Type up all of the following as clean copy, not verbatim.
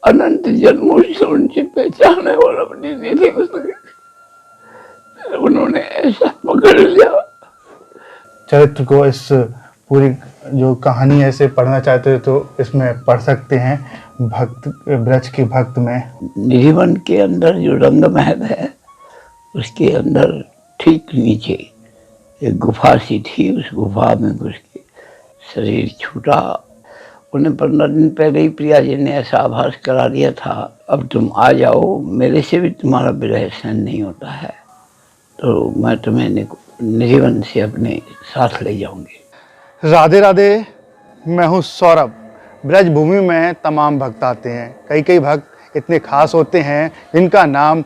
अनंत जन्मों से उनसे पहचान है और अपनी निधि उन्होंने ऐसा पकड़ लिया। चरित्र को इस पूरी जो कहानी ऐसे पढ़ना चाहते तो इसमें पढ़ सकते हैं। भक्त ब्रज के भक्त में निधिवन के अंदर जो रंग महल है उसके अंदर ठीक नीचे एक गुफा सी थी। उस गुफा में उसके शरीर छूटा। उन्हें 15 दिन पहले ही प्रिया जी ने ऐसा आभास करा दिया था, अब तुम आ जाओ, मेरे से भी तुम्हारा विरह सहन नहीं होता है, तो मैं तुम्हें निधिवन से अपने साथ ले जाऊंगी। राधे राधे। मैं हूँ सौरभ। ब्रज भूमि में तमाम भक्त आते हैं। कई भक्त इतने खास होते हैं जिनका नाम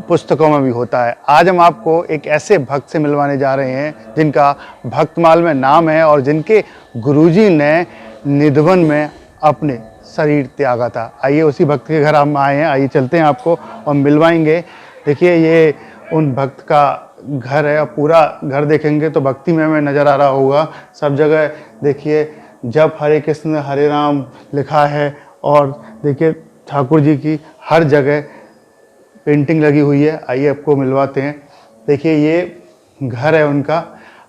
पुस्तकों में भी होता है। आज हम आपको एक ऐसे भक्त से मिलवाने जा रहे हैं जिनका भक्तमाल में नाम है और जिनके गुरुजी ने निधिवन में अपने शरीर त्यागा था। आइए उसी भक्त के घर हम आए हैं, आइए चलते हैं आपको और मिलवाएंगे। देखिए ये उन भक्त का घर है और पूरा घर देखेंगे तो भक्तिमय में नज़र आ रहा होगा। सब जगह देखिए जब हरे कृष्ण हरे राम लिखा है और देखिए ठाकुर जी की हर जगह पेंटिंग लगी हुई है। आइए आपको मिलवाते हैं। देखिए ये घर है उनका।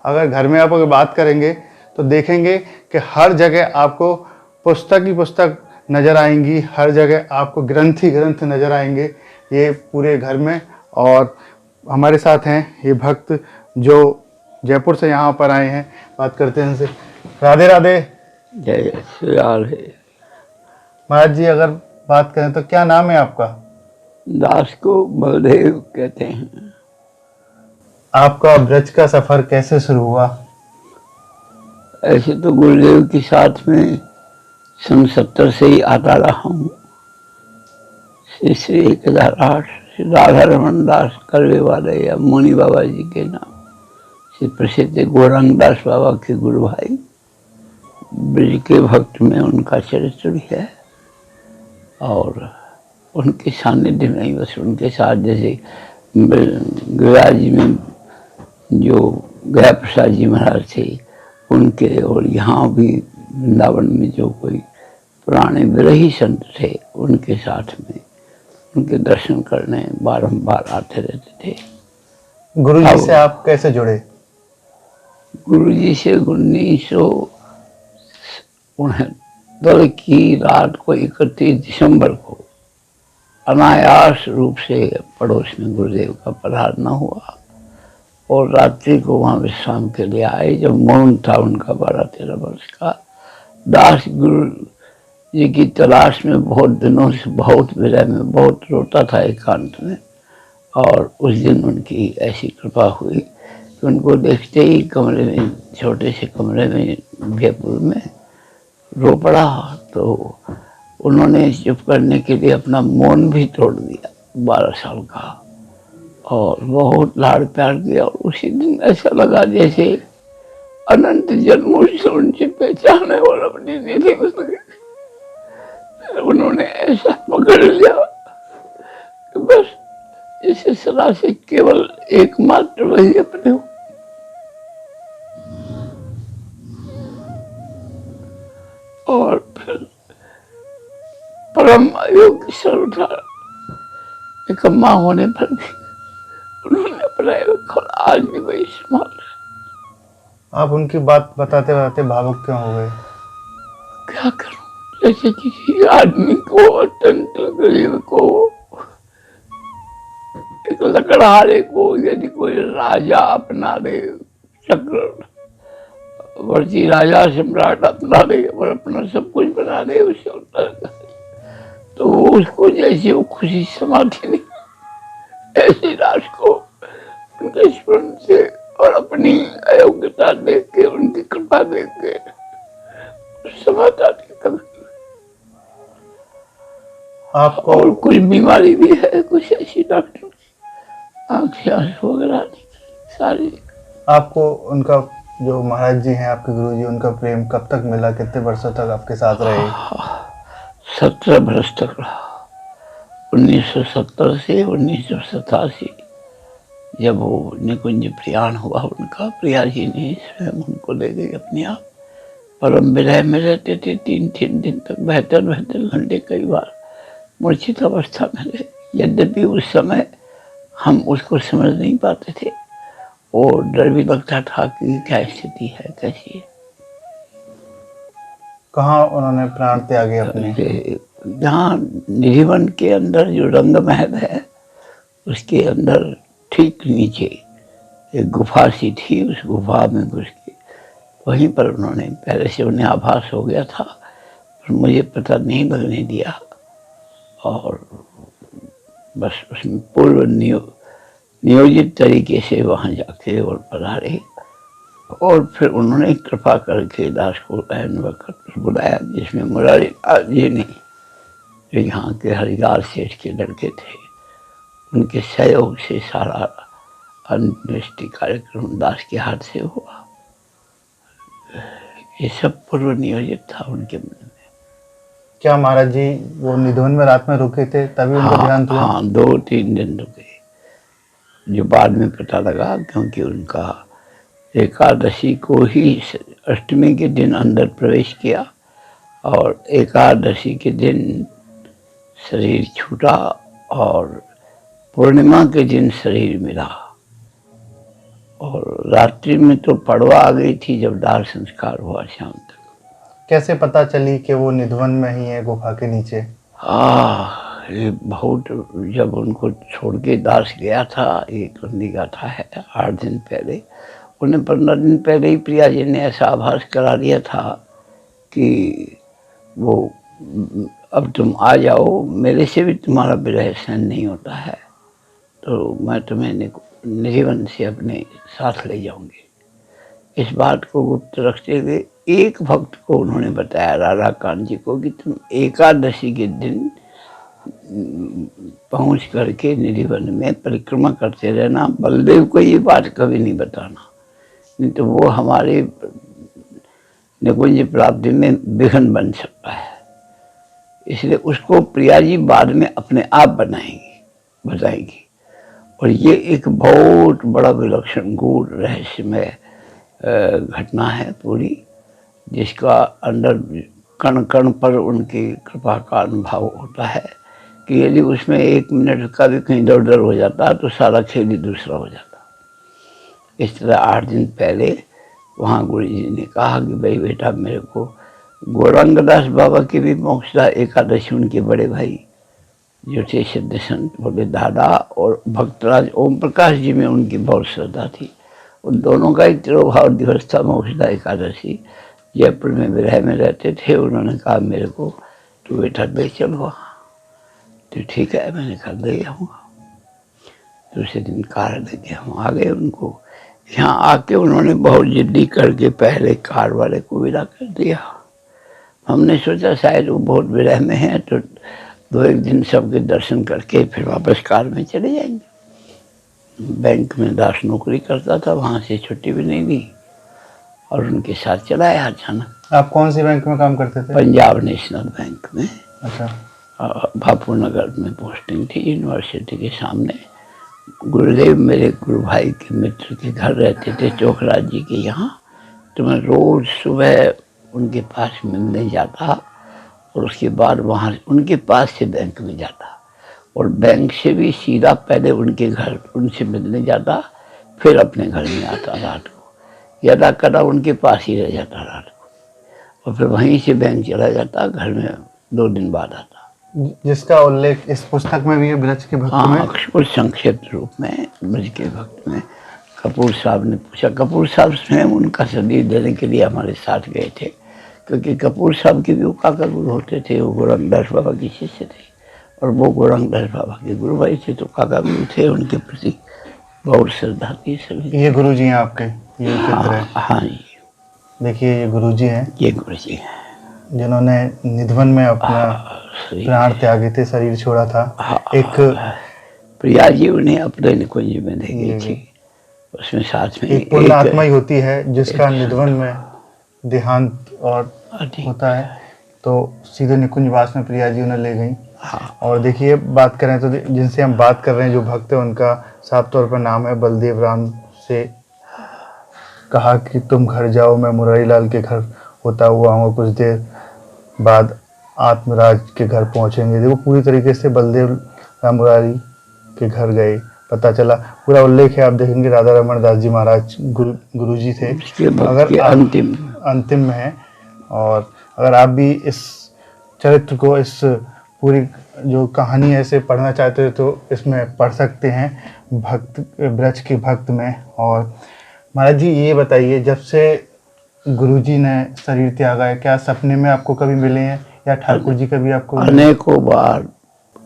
अगर घर में आप अगर बात करेंगे तो देखेंगे कि हर जगह आपको पुस्तक ही पुस्तक नज़र आएंगी, हर जगह आपको ग्रंथ ही ग्रंथ नज़र आएंगे ये पूरे घर में। और हमारे साथ हैं ये भक्त जो जयपुर से यहाँ पर आए हैं। बात करते हैं इनसे। राधे राधे। जय श्री राधे। महाराज जी अगर बात करें तो क्या नाम है आपका? दास को बलदेव कहते हैं। आपका ब्रज का सफर कैसे शुरू हुआ? ऐसे तो गुरुदेव के साथ में सन 70 से ही आता रहा हूँ। श्री 1008 राधा रमन दास करवे वाले या मुनि बाबा जी के नाम से प्रसिद्ध गौरंग दास बाबा के गुरु भाई ब्रज के भक्त में उनका चरित्र भी है। और उनके सानिध्य में ही बस उनके साथ जैसे गया जी में जो गया प्रसाद जी महाराज थे उनके, और यहाँ भी वृंदावन में जो कोई पुराने विरही संत थे उनके साथ में उनके दर्शन करने बारंबार आते रहते थे। गुरु जी से आप कैसे जुड़े? गुरु जी से 1969 की रात को 31 दिसंबर को अनायास रूप से पड़ोस में गुरुदेव का पधारना हुआ और रात्रि को वहाँ विश्राम के लिए आए। जब मौन था उनका 12-13 वर्ष का। दास गुरु जी की तलाश में बहुत दिनों से बहुत विरह में बहुत रोता था एकांत में। और उस दिन उनकी ऐसी कृपा हुई कि उनको देखते ही कमरे में, छोटे से कमरे में जयपुर में रो पड़ा। तो उन्होंने चुप करने के लिए अपना मौन भी तोड़ दिया 12 साल का और बहुत लाड़ प्यार किया। और उसी दिन ऐसा लगा जैसे अनंत जन्मों से उनसे पहचान है और अपनी निधि उन्होंने ऐसा पकड़ लिया कि बस इसे सदा से केवल एकमात्र वही अपने हो। और फिर परम अयोग्य सर्वथा निकम्मा होने पर भी उन्होंने अपना आज भी वही संभाल। आप उनकी बात बताते बताते भावुक क्यों हो गए? क्या करूं, जैसे किसी आदमी को, अत्यंत गरीब को, एक लकड़हारे को यदि कोई राजा अपना दे, चक्रवर्ती राजा सम्राट अपना दे और अपना सब कुछ बना दे उसे उत्तर तो उसको जैसे वो खुशी समाती नहीं, ऐसी दास को उनके स्मरण से और अपनी अयोग्यता देख के, उनकी कृपा देख के समाता नहीं कभी। आपको और कुछ बीमारी भी है, कुछ ऐसी डॉक्टर आँख से आंसू वगैरह नहीं सारी। आपको उनका जो महाराज जी हैं आपके गुरु जी, उनका प्रेम कब तक मिला? कितने वर्षों तक आपके साथ रहे? 17 वर्ष तक रहा। 1970 से 1987 जब वो निकुंज प्रयाण हुआ उनका, प्रिया जी ने स्वयं उनको ले गई अपने आप। परम विरह में रहते थे 3-3 दिन तक, 72 घंटे कई बार मूर्छित अवस्था में रहे। यद्यपि उस समय हम उसको समझ नहीं पाते थे और डर भी लगता था कि क्या स्थिति है, कैसी है। कहाँ उन्होंने प्राण त्यागे अपने? जहाँ निधिवन के अंदर जो रंग महल है उसके अंदर ठीक नीचे एक गुफा सी थी, उस गुफा में घुस के वहीं पर उन्होंने, पहले से उन्हें आभास हो गया था पर मुझे पता नहीं लगने दिया, और बस उसमें पूर्व नियोजित तरीके से वहाँ जाके और पधारे। और फिर उन्होंने कृपा करके दास को ऐन वक्त बुलाया, जिसमें मुरारी लाल जी ने, जो यहाँ के हरिदास सेठ के लड़के थे, उनके सहयोग से सारा अंत्येष्टि कार्यक्रम दास के हाथ से हुआ। ये सब पूर्व नियोजित था उनके मन में। क्या महाराज जी वो निधन में रात में रुके थे तभी उनका देहांत हुआ? हाँ, 2-3 दिन रुके, जो बाद में पता लगा, क्योंकि उनका एकादशी को ही अष्टमी के दिन अंदर प्रवेश किया और एकादशी के दिन शरीर छूटा और पूर्णिमा के दिन शरीर मिला। और रात्रि में तो पड़वा आ गई थी जब दाह संस्कार हुआ शाम तक। कैसे पता चली कि वो निधवन में ही है गुफा के नीचे? ये बहुत, जब उनको छोड़ के दास गया था, एक लंबी गाथा है, 8 दिन पहले, उन्हें 15 दिन पहले ही प्रिया जी ने ऐसा आभास करा दिया था कि वो अब तुम आ जाओ, मेरे से भी तुम्हारा विरह सहन नहीं होता है, तो मैं तुम्हें निधिवन से अपने साथ ले जाऊंगी। इस बात को गुप्त रखते हुए एक भक्त को उन्होंने बताया, राधा कांत जी को, कि तुम एकादशी के दिन पहुंच करके निधिवन में परिक्रमा करते रहना, बलदेव को ये बात कभी नहीं बताना, नहीं तो वो हमारे निकुंज प्राप्ति में विघ्न बन सकता है। इसलिए उसको प्रिया जी बाद में अपने आप बताएंगी। और ये एक बहुत बड़ा विलक्षण गूढ़ रहस्यमय घटना है पूरी, जिसका अंदर कण कण पर उनकी कृपा का अनुभव होता है कि यदि उसमें 1 मिनट का भी कहीं दौड़ दौड़ हो जाता तो सारा खेल ही दूसरा हो जाता। इस तरह 8 दिन पहले वहाँ गुरु जी ने कहा कि भाई बेटा, मेरे को गौरांगदास बाबा की भी मोक्षदा एकादशी, उनके बड़े भाई जो थे सिद्ध संत, बोले दादा, और भक्तराज ओम प्रकाश जी में उनकी बहुत श्रद्धा थी। उन दोनों का एक तिरोभाव दिवस था मोक्षदा एकादशी। जयपुर में विरह में रहते थे। उन्होंने कहा मेरे को, तू बेटा ले चल वहाँ। तो ठीक है, मैंने कहा ले जाऊँगा। दूसरे दिन कार लेके हम आ गए। उनको यहाँ आके उन्होंने बहुत जिद्दी करके पहले कार वाले को विदा कर दिया। हमने सोचा शायद वो बहुत विरह में है, तो 2-1 दिन सबके दर्शन करके फिर वापस कार में चले जाएंगे। बैंक में दास नौकरी करता था, वहाँ से छुट्टी भी नहीं दी और उनके साथ चला आया अचानक। आप कौन सी बैंक में काम करते थे? पंजाब नेशनल बैंक में। अच्छा। भापुर नगर में पोस्टिंग थी, यूनिवर्सिटी के सामने। गुरुदेव मेरे गुरु भाई के मित्र के घर रहते थे, चोखराज जी के यहाँ। तो मैं रोज सुबह उनके पास मिलने जाता और उसके बाद वहाँ उनके पास से बैंक में जाता, और बैंक से भी सीधा पहले उनके घर उनसे मिलने जाता, फिर अपने घर में आता रात को। ज़्यादा कदा उनके पास ही रह जाता रात को, और फिर वहीं से बैंक चला जाता, घर में 2 दिन बाद आता। जिसका उल्लेख इस पुस्तक में भी है, ब्रज के भक्त में। कुछ संक्षिप्त रूप में ब्रज के भक्त में। कपूर साहब ने पूछा, कपूर साहब स्वयं उनका शरीर देने के लिए हमारे साथ गए थे, क्योंकि कपूर साहब के भी वो काका गुरु होते थे। वो गौरांगदास बाबा के शिष्य थे और वो गौरांगदास बाबा के गुरु भाई थे, तो काका गुरु थे, उनके प्रति बहुत श्रद्धा थी सभी। ये गुरु जी हैं आपके, ये चित्र है। हाँ जी, देखिए ये गुरु जी हैं। ये गुरु जी हैं जिन्होंने निधवन में अपना प्राण त्यागे थे, शरीर छोड़ा था। एक प्रिया जी उन्हें अपने निकुंज में ले गई थी, उसमें साथ में एक पूर्ण आत्मा ही होती है जिसका निधवन में देहांत और होता है, तो सीधे निकुंजवास में प्रिया जी उन्हें ले गई। और देखिए बात करें तो जिनसे हम बात कर रहे हैं, जो भक्त है, उनका साफ तौर पर नाम है बलदेव राम। से कहा कि तुम घर जाओ, मैं मुरारी लाल के घर होता हुआ आऊँगा। कुछ देर बाद आत्मराज के घर पहुंचेंगे। देखो पूरी तरीके से बलदेव राम मुरारी के घर गए, पता चला पूरा उल्लेख है। आप देखेंगे राधा रमन दास जी महाराज गुरु जी थे, उसके भक्त अगर के अंतिम में है। और अगर आप भी इस चरित्र को, इस पूरी जो कहानी है इसे पढ़ना चाहते हो तो इसमें पढ़ सकते हैं भक्त ब्रज के भक्त में। और महाराज जी ये बताइए, जब से गुरुजी ने शरीर त्यागा है, क्या सपने में आपको कभी मिले हैं या ठाकुर जी कभी आपको अनेकों बार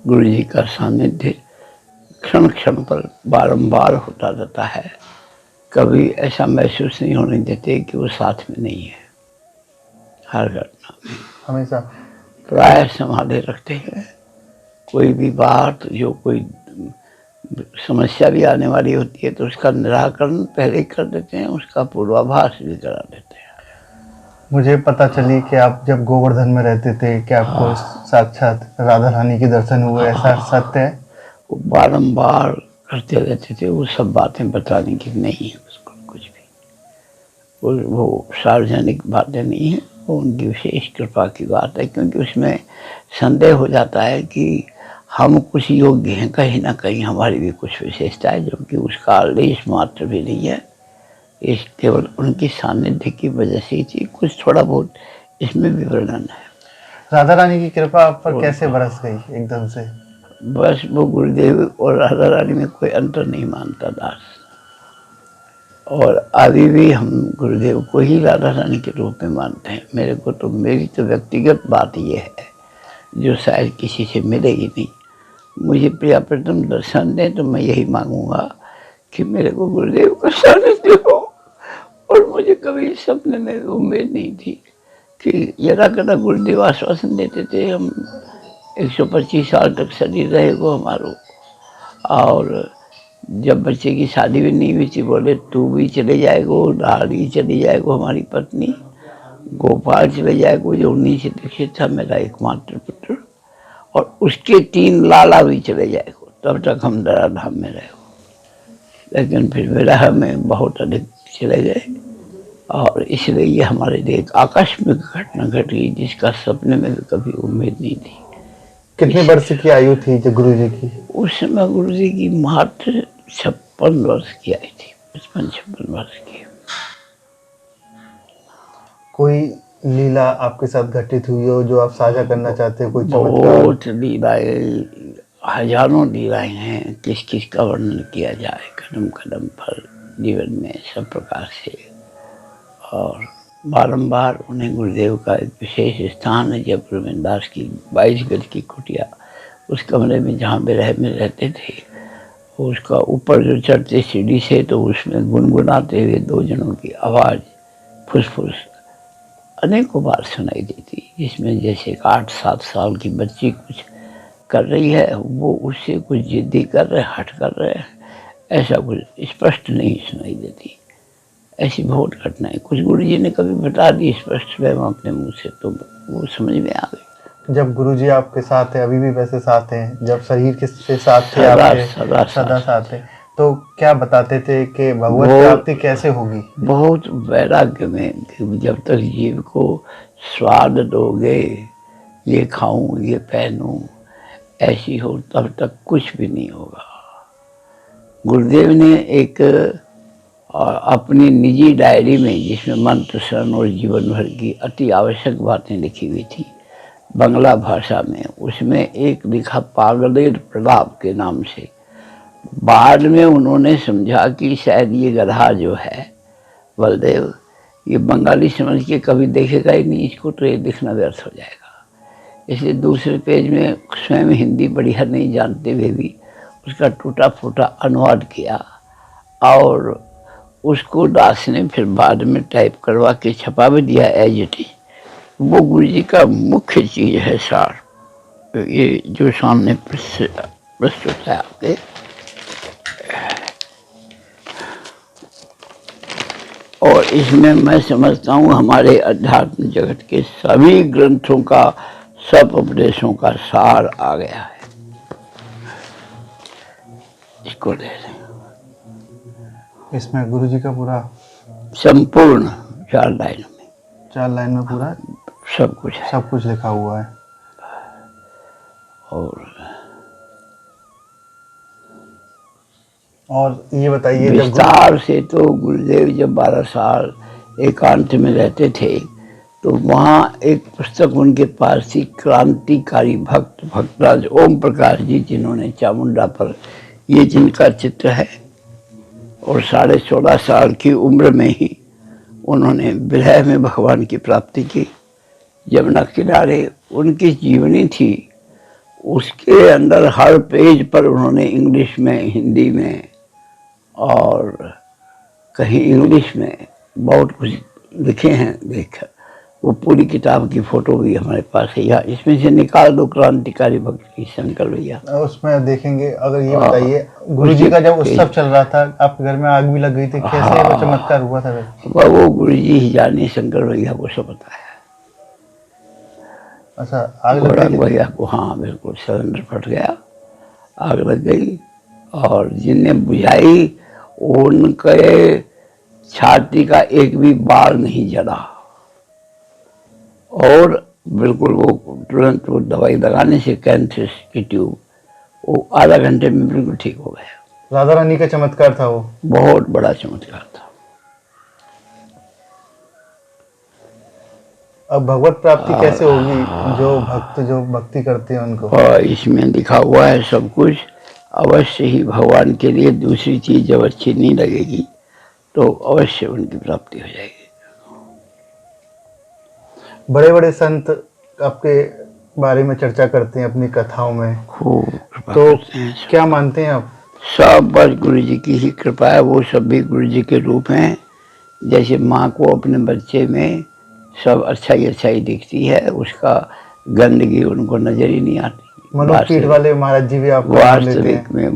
गुरु जी का सानिध्य क्षण क्षण पर बारंबार होता रहता है। कभी ऐसा महसूस नहीं होने देते कि वो साथ में नहीं है। हर घटना में हमेशा प्राय संभाले रखते हैं। कोई भी बात, जो कोई समस्या भी आने वाली होती है तो उसका निराकरण पहले ही कर देते हैं, उसका पूर्वाभास भी करा देते हैं। मुझे पता चली कि आप जब गोवर्धन में रहते थे कि आपको साक्षात राधा रानी के दर्शन हुए, ऐसा सत्य है? वो बारंबार करते रहते थे। वो सब बातें बताने की नहीं है उसको कुछ भी। वो सार्वजनिक बातें नहीं है, वो उनकी विशेष कृपा की बात है। क्योंकि उसमें संदेह हो जाता है कि हम कुछ योग्य हैं, कहीं ना कहीं हमारी भी कुछ विशेषता है, जो कि उसका लेश मात्र भी नहीं है। इस केवल उनकी सानिध्य की वजह से ही थी। कुछ थोड़ा बहुत इसमें भी वर्णन है। राधा रानी की कृपा आप पर कैसे बरस गई एकदम से? बस वो गुरुदेव और राधा रानी में कोई अंतर नहीं मानता दास। और अभी भी हम गुरुदेव को ही राधा रानी के रूप में मानते हैं। मेरे को तो, मेरी तो व्यक्तिगत बात ये है जो शायद किसी से मिलेगी नहीं। मुझे प्रिया प्रथम दर्शन दें तो मैं यही मांगूंगा कि मेरे को गुरुदेव का सानिध्य हो। और मुझे कभी सपने में उम्मीद नहीं थी कि यदा कदा गुरुदेव आश्वासन देते थे हम 125 साल तक शरीर रहेगो हमारो। और जब बच्चे की शादी भी नहीं हुई थी, बोले तू भी चले जाएगो, रानी चली जाएगो हमारी पत्नी, गोपाल चले जाएगो जो 19 दीक्षित था मेरा एकमात्र पुत्र, और उसके 3 लाला भी चले जाएगो, तब तक हम दरा धाम में रहेगो। लेकिन फिर विरह में बहुत अधिक चले गए और इसलिए ये हमारे लिए एक आकस्मिक घटना घट गई जिसका सपने में भी कभी उम्मीद नहीं थी। कितने वर्ष की आयु थी जब गुरु जी की? उस समय गुरु जी की मात्र 56 वर्ष की आई थी, 55-56 वर्ष की। कोई लीला आपके साथ घटित हुई हो जो आप साझा करना चाहते हो? कोई चमत्कार? बहुत लीलाएं, हजारों लीलाएं हैं, किस किस का वर्णन किया जाए। कदम कदम पर जीवन में सब प्रकार से। और बारंबार उन्हें गुरुदेव का एक विशेष स्थान है जयपुर में, दास की 22 गज की कुटिया, उस कमरे में जहाँ विरह में रहते थे, उसका ऊपर जो चढ़ते सीढ़ी से तो उसमें गुनगुनाते हुए 2 जनों की आवाज़ फुसफुस अनेकों बार सुनाई देती, जिसमें जैसे 8-7 साल की बच्ची कुछ कर रही है, वो उससे कुछ जिद्दी कर रहे, हट कर रहे हैं, ऐसा कुछ स्पष्ट नहीं सुनाई देती। ऐसी बहुत घटनाएं कुछ गुरु जी ने कभी बता दी स्पष्ट स्वयं अपने मुंह से, तो वो समझ में आ गई। जब गुरु जी आपके साथ है, अभी भी वैसे साथ हैं, जब शरीर के साथ थे आपके, सदा साथ है, तो क्या बताते थे कि भगवत प्राप्ति कैसे होगी? बहुत वैराग्य में कि जब तक जीव को स्वाद दोगे, ये खाऊं ये पहनूं, ऐसी हो, तब तक कुछ भी नहीं होगा। गुरुदेव ने एक अपनी निजी डायरी में, जिसमें मंत्र शरण और जीवन भर की अति आवश्यक बातें लिखी हुई थी बंगला भाषा में, उसमें एक लिखा पागलेर प्रलाप के नाम से। बाद में उन्होंने समझा कि शायद ये गधा जो है बलदेव, ये बंगाली समझ के कभी देखेगा ही नहीं इसको, तो ये दिखना व्यर्थ हो जाएगा। इसलिए दूसरे पेज में स्वयं हिंदी बढ़िया नहीं जानते हुए भी उसका टूटा फूटा अनुवाद किया और उसको दास ने फिर बाद में टाइप करवा के छपा भी दिया एज इट इज। वो गुरु जी का मुख्य चीज है सार, ये जो सामने प्रस्तुत है आपके। और इसमें मैं समझता हूँ हमारे अध्यात्म जगत के सभी ग्रंथों का, सब उपदेशों का सार आ गया है। इसको दे दें। इसमें गुरु जी का पूरा संपूर्ण 4 लाइन में, 4 लाइन में पूरा सब कुछ है। सब कुछ लिखा हुआ है। और ये बताइए जब विस्तार से तो गुरुदेव जब 12 साल एकांत में रहते थे तो वहाँ एक पुस्तक उनके पास थी, क्रांतिकारी भक्त भक्तराज ओम प्रकाश जी, जिन्होंने चामुंडा पर, ये जिनका चित्र है, और 14.5 साल की उम्र में ही उन्होंने विलय में भगवान की प्राप्ति की। यमुना किनारे उनकी जीवनी थी, उसके अंदर हर पेज पर उन्होंने इंग्लिश में, हिंदी में और कहीं इंग्लिश में बहुत कुछ लिखे हैं। देखकर वो पूरी किताब की फोटो भी हमारे पास है, यहाँ इसमें से निकाल दो, क्रांतिकारी भक्त की शंकर भैया, उसमें देखेंगे। अगर ये बताइए गुरुजी का जब उत्सव चल रहा था, आपके घर में आग भी लग गई थी, कैसे वो चमत्कार हुआ था? वो गुरुजी ही जाने, शंकर भैया को सब पता है। अच्छा, आग लग गई भैया को, हाँ बिल्कुल, सिलेंडर फट गया, आग लग गई, और जिनने बुझाई उनके छाती का एक भी बाल नहीं जला, और बिल्कुल वो तुरंत वो दवाई लगाने से, कैंथस की ट्यूब, वो आधा घंटे में बिल्कुल ठीक हो गया। राधा रानी का चमत्कार था वो, बहुत बड़ा चमत्कार था। अब भगवत प्राप्ति कैसे होगी? जो भक्त जो भक्ति करते हैं उनको, और इसमें लिखा हुआ है सब कुछ। अवश्य ही भगवान के लिए दूसरी चीज जब अच्छी नहीं लगेगी तो अवश्य उनकी प्राप्ति हो जाएगी। बड़े बड़े संत आपके बारे में चर्चा करते हैं अपनी कथाओं में, खूब तो क्या मानते हैं आप? सब बस गुरु जी की ही कृपा है। वो सब भी गुरु जी के रूप हैं। जैसे माँ को अपने बच्चे में सब अच्छाई दिखती है, उसका गंदगी उनको नजर ही नहीं आती। मनोपीठ वाले महाराज जी भी आपको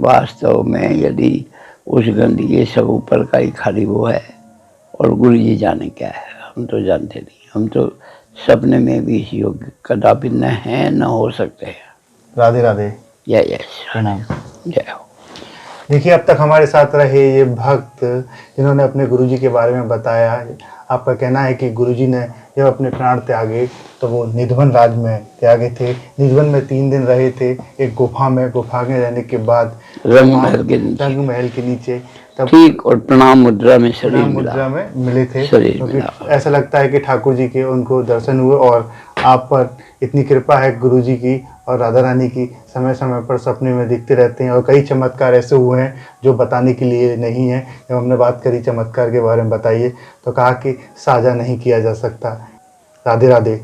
वास्तव में यदि उस गंदगी सब ऊपर का ही खाली वो है, और गुरु जी जाने क्या है, हम तो जानते नहीं। हम तो सपने में भी इस योग्य कदापि न है, न हो सकते हैं। राधे राधे। जय प्रणाम। जय हो। देखिए, अब तक हमारे साथ रहे ये भक्त जिन्होंने अपने गुरुजी के बारे में बताया। आपका कहना है कि गुरुजी ने जब अपने प्राण त्यागे तो वो निधवन राज में त्यागे थे। निधवन में 3 दिन रहे थे, एक गुफा में रहने के बाद रंग महल के नीचे तब ठीक, और प्रणाम मुद्रा में शरीर मुद्रा में मिले थे। क्योंकि ऐसा लगता है कि ठाकुर जी के उनको दर्शन हुए, और आप पर इतनी कृपा है गुरुजी की और राधा रानी की, समय समय पर सपने में दिखते रहते हैं। और कई चमत्कार ऐसे हुए हैं जो बताने के लिए नहीं है। जब हमने बात करी चमत्कार के बारे में बताइए तो कहा कि साझा नहीं किया जा सकता। राधे राधे।